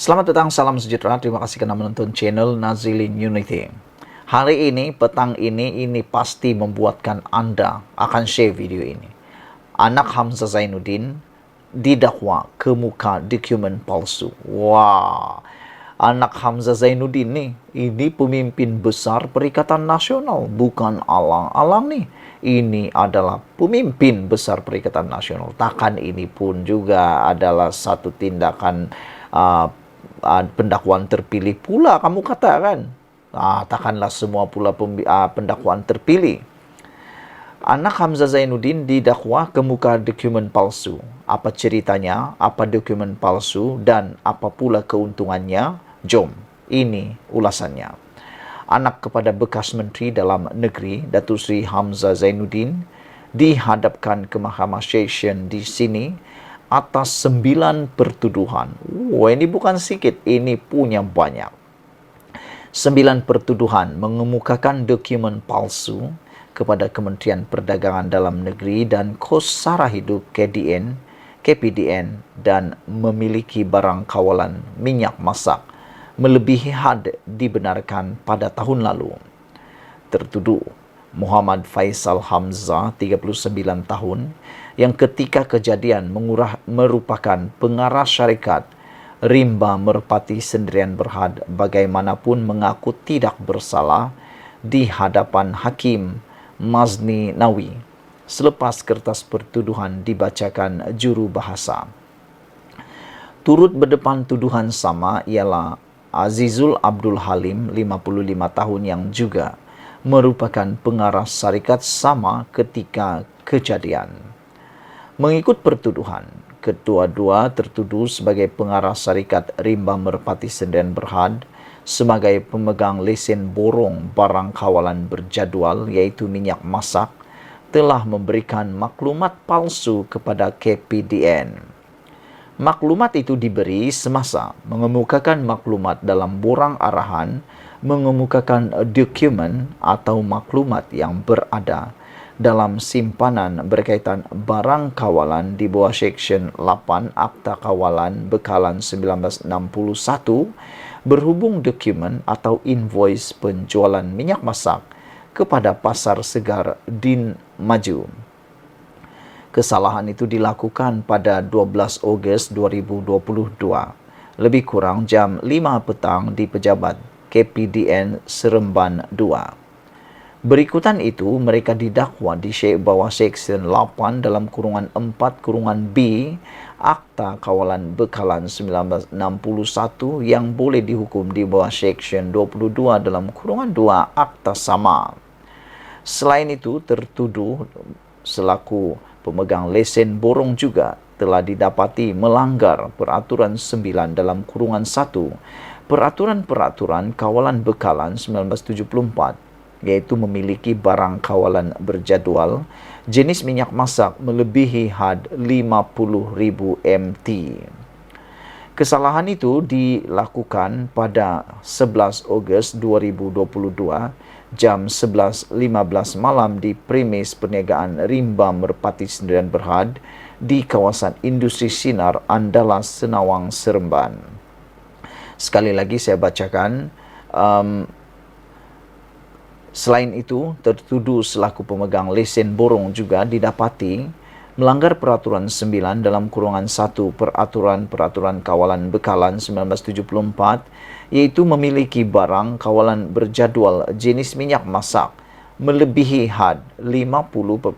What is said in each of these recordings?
Selamat datang, salam sejahtera. Terima kasih karena menonton channel Nazilin Unity. Hari ini, petang ini pasti membuatkan Anda akan share video ini. Anak Hamzah Zainuddin didakwa kemuka dokumen palsu. Wah, anak Hamzah Zainuddin nih, ini pemimpin besar Perikatan Nasional, bukan alang-alang nih. Ini adalah pemimpin besar Perikatan Nasional. Takkan ini pun juga adalah satu tindakan pendakwaan terpilih pula kamu katakan. Takkanlah semua pula pendakwaan terpilih. Anak Hamzah Zainuddin didakwa kemuka dokumen palsu. Apa ceritanya? Apa dokumen palsu? Dan apa pula keuntungannya? Jom, ini ulasannya. Anak kepada bekas Menteri Dalam Negeri, Datuk Seri Hamzah Zainuddin, dihadapkan ke Mahkamah Session di sini atas 9 pertuduhan. Ini bukan sedikit, ini punya banyak. 9 pertuduhan mengemukakan dokumen palsu kepada Kementerian Perdagangan Dalam Negeri dan Kos Sara Hidup KPDN dan memiliki barang kawalan minyak masak melebihi had dibenarkan pada tahun lalu. Tertuduh Muhammad Faisal Hamzah, 39 tahun, yang ketika kejadian merupakan pengarah syarikat Rimba Merpati Sendirian Berhad, bagaimanapun mengaku tidak bersalah di hadapan Hakim Mazni Nawi selepas kertas pertuduhan dibacakan juru bahasa. Turut berdepan tuduhan sama ialah Azizul Abdul Halim, 55 tahun, yang juga merupakan pengarah syarikat sama ketika kejadian. Mengikut pertuduhan, kedua-dua tertuduh sebagai pengarah syarikat Rimba Merpati Sendirian Berhad sebagai pemegang lesen borong barang kawalan berjadual iaitu minyak masak telah memberikan maklumat palsu kepada KPDN. Maklumat itu diberi semasa mengemukakan maklumat dalam borang arahan mengemukakan dokumen atau maklumat yang berada dalam simpanan berkaitan barang kawalan di bawah Seksyen 8 Akta Kawalan Bekalan 1961 berhubung dokumen atau invoice penjualan minyak masak kepada Pasar Segar Din Maju. Kesalahan itu dilakukan pada 12 Ogos 2022, lebih kurang jam 5 petang di pejabat KPDN Seremban 2. Berikutan itu, mereka didakwa di bawah Seksyen 8 dalam kurungan 4 kurungan B Akta Kawalan Bekalan 1961 yang boleh dihukum di bawah Seksyen 22 dalam kurungan 2 Akta sama. Selain itu, tertuduh selaku pemegang lesen borong juga telah didapati melanggar Peraturan 9 dalam kurungan 1 Peraturan Kawalan Bekalan 1974, yaitu memiliki barang kawalan berjadual jenis minyak masak melebihi had 50.000 MT. Kesalahan itu dilakukan pada 11 Ogos 2022 jam 11.15 malam di premis perniagaan Rimba Merpati Sendirian Berhad di kawasan Industri Sinar Andalas Senawang Seremban. Sekali lagi saya bacakan. Selain itu, tertuduh selaku pemegang lesen borong juga didapati melanggar Peraturan 9 dalam kurungan 1 Peraturan Kawalan Bekalan 1974, yaitu memiliki barang kawalan berjadual jenis minyak masak melebihi had 50.00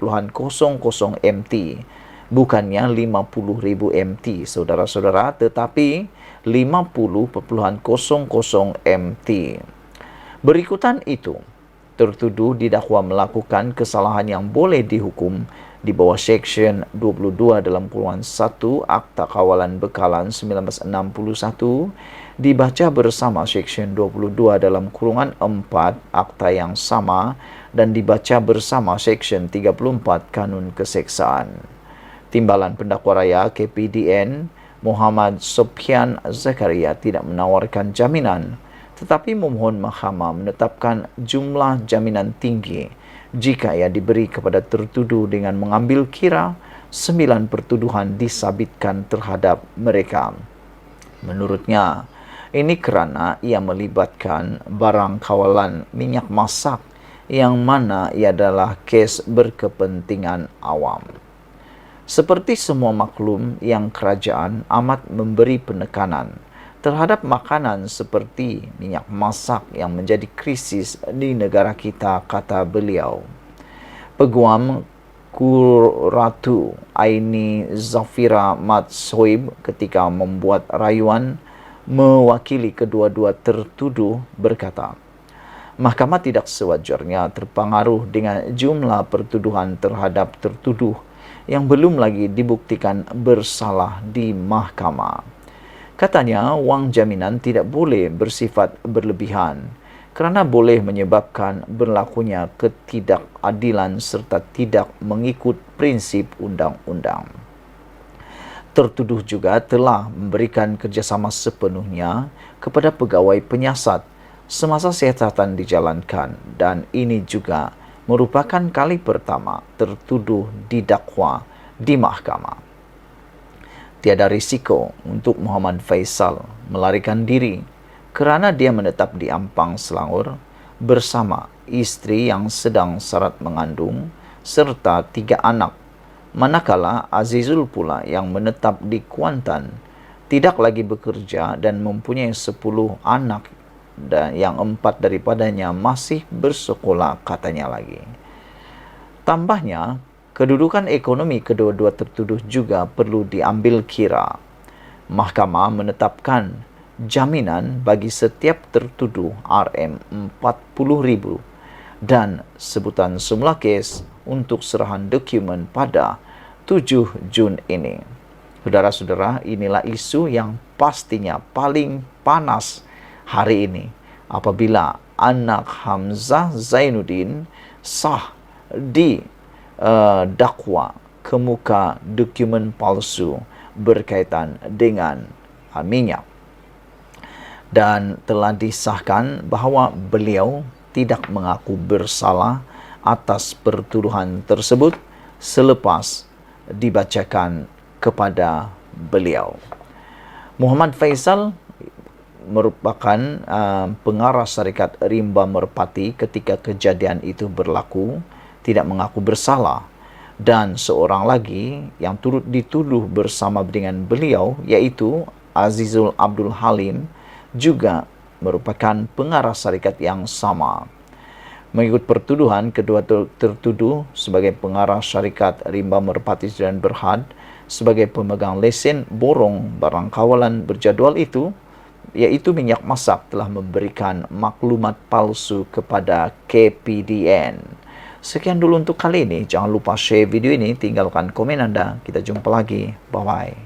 MT, bukannya 50.000 MT, saudara-saudara, tetapi 50.00 MT. Berikutan itu, tertuduh didakwa melakukan kesalahan yang boleh dihukum di bawah Seksyen 22 dalam kurungan 1 Akta Kawalan Bekalan 1961 dibaca bersama Seksyen 22 dalam kurungan 4 Akta yang sama dan dibaca bersama Seksyen 34 Kanun Keseksaan. Timbalan Pendakwa Raya KPDN Muhammad Sophian Zakaria tidak menawarkan jaminan, tetapi memohon mahkamah menetapkan jumlah jaminan tinggi jika ia diberi kepada tertuduh dengan mengambil kira 9 pertuduhan disabitkan terhadap mereka. Menurutnya, Ini karena ia melibatkan barang kawalan minyak masak yang mana ia adalah kes berkepentingan awam. Seperti semua maklum yang kerajaan amat memberi penekanan terhadap makanan seperti minyak masak yang menjadi krisis di negara kita, kata beliau. Peguam Kuratu Aini Zafira Mat Soib ketika membuat rayuan mewakili kedua-dua tertuduh berkata, Mahkamah tidak sewajarnya terpengaruh dengan jumlah pertuduhan terhadap tertuduh yang belum lagi dibuktikan bersalah di mahkamah. Katanya, wang jaminan tidak boleh bersifat berlebihan kerana boleh menyebabkan berlakunya ketidakadilan serta tidak mengikut prinsip undang-undang. Tertuduh juga telah memberikan kerjasama sepenuhnya kepada pegawai penyiasat semasa siasatan dijalankan, dan ini juga merupakan kali pertama tertuduh didakwa di mahkamah. Tiada risiko untuk Muhammad Faisal melarikan diri kerana dia menetap di Ampang, Selangor bersama isteri yang sedang syarat mengandung serta 3 anak, manakala Azizul pula yang menetap di Kuantan tidak lagi bekerja dan mempunyai 10 anak dan yang 4 daripadanya masih bersekolah, katanya lagi. Tambahnya, kedudukan ekonomi kedua-dua tertuduh juga perlu diambil kira. Mahkamah menetapkan jaminan bagi setiap tertuduh RM40,000 dan sebutan semula kes untuk serahan dokumen pada 7 Jun ini. Saudara-saudara, inilah isu yang pastinya paling panas hari ini apabila anak Hamzah Zainuddin sah didakwa kemuka dokumen palsu berkaitan dengan minyak, dan telah disahkan bahawa beliau tidak mengaku bersalah atas pertuduhan tersebut selepas dibacakan kepada beliau. Muhammad Faisal merupakan pengarah syarikat Rimba Merpati ketika kejadian itu berlaku, tidak mengaku bersalah, dan seorang lagi yang turut dituduh bersama dengan beliau iaitu Azizul Abdul Halim juga merupakan pengarah syarikat yang sama. Mengikut pertuduhan, kedua tertuduh sebagai pengarah syarikat Rimba Merpati dan Berhad sebagai pemegang lesen borong barang kawalan berjadual itu, iaitu minyak masak, telah memberikan maklumat palsu kepada KPDN. Sekian dulu untuk kali ini. Jangan lupa share video ini, tinggalkan komen Anda. Kita jumpa lagi. Bye-bye.